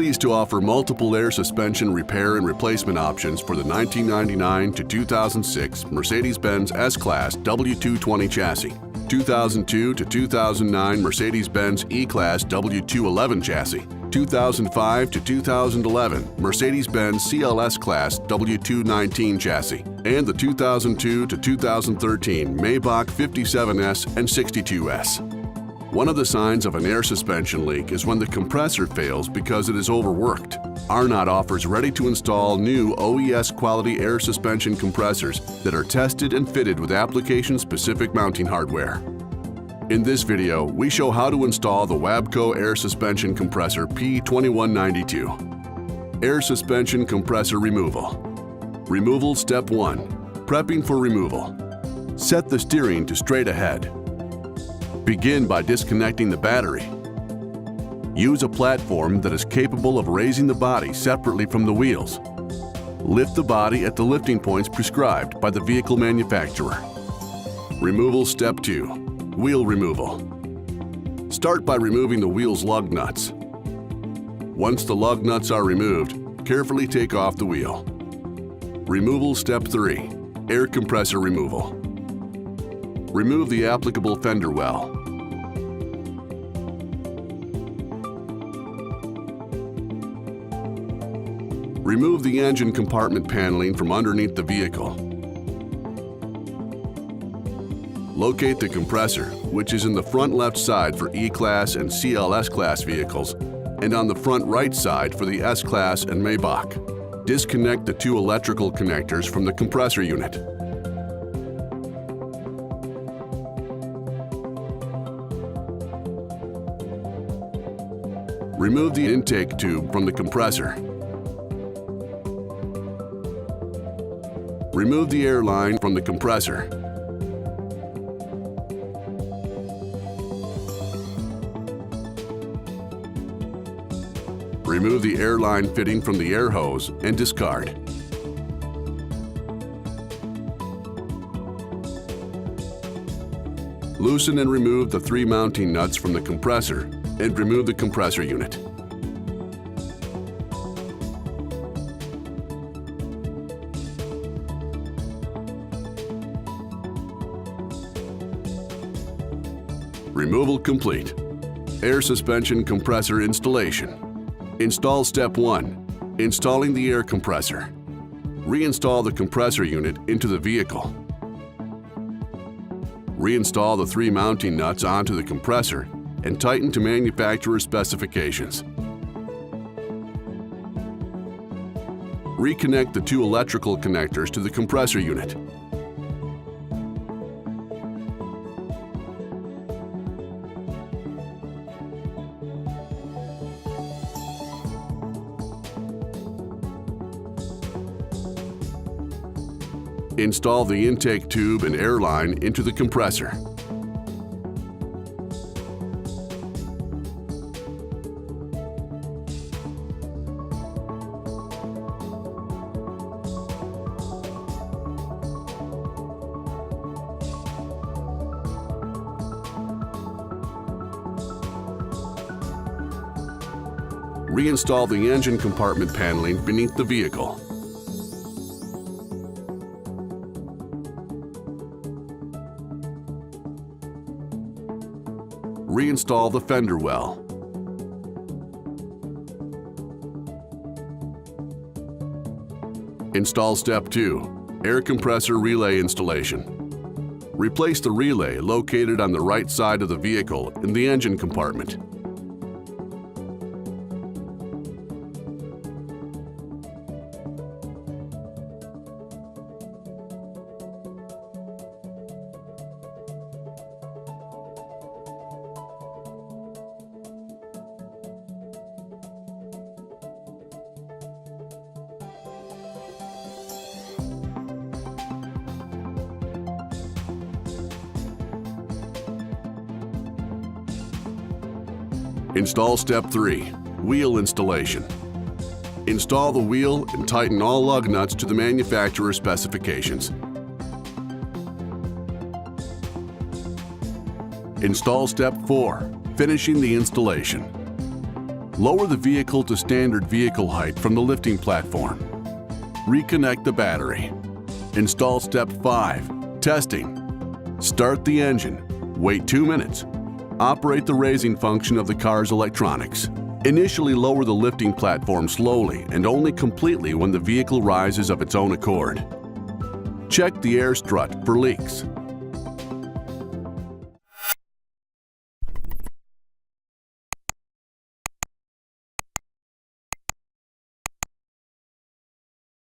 pleased to offer multiple air suspension repair and replacement options for the 1999 to 2006 Mercedes-Benz S-Class W220 chassis, 2002 to 2009 Mercedes-Benz E-Class W211 chassis, 2005 to 2011 Mercedes-Benz CLS-Class W219 chassis, and the 2002 to 2013 Maybach 57S and 62S. One of the signs of an air suspension leak is when the compressor fails because it is overworked. Arnott offers ready-to-install new OES quality air suspension compressors that are tested and fitted with application-specific mounting hardware. In this video, we show how to install the WABCO Air Suspension Compressor P2192. Air Suspension Compressor Removal. Removal Step 1. Prepping for removal. Set the steering to straight ahead. Begin by disconnecting the battery. Use a platform that is capable of raising the body separately from the wheels. Lift the body at the lifting points prescribed by the vehicle manufacturer. Removal Step 2. Wheel removal. Start by removing the wheel's lug nuts. Once the lug nuts are removed, carefully take off the wheel. Removal Step 3. Air compressor removal. Remove the applicable fender well. Remove the engine compartment paneling from underneath the vehicle. Locate the compressor, which is in the front left side for E-Class and CLS-Class vehicles, and on the front right side for the S-Class and Maybach. Disconnect the two electrical connectors from the compressor unit. Remove the intake tube from the compressor. Remove the air line from the compressor. Remove the air line fitting from the air hose and discard. Loosen and remove the 3 mounting nuts from the compressor and remove the compressor unit. Removal complete. Air suspension compressor installation. Install Step 1. Installing the air compressor. Reinstall the compressor unit into the vehicle. Reinstall the 3 mounting nuts onto the compressor and tighten to manufacturer specifications. Reconnect the 2 electrical connectors to the compressor unit. Install the intake tube and air line into the compressor. Reinstall the engine compartment paneling beneath the vehicle. Reinstall the fender well. Install Step 2. Air compressor relay installation. Replace the relay located on the right side of the vehicle in the engine compartment. Install Step 3. Wheel installation. Install the wheel and tighten all lug nuts to the manufacturer specifications. Install Step 4. Finishing the installation. Lower the vehicle to standard vehicle height from the lifting platform. Reconnect the battery. Install step 5, testing. Start the engine. Wait 2 minutes. Operate the raising function of the car's electronics. Initially lower the lifting platform slowly and only completely when the vehicle rises of its own accord. Check the air strut for leaks.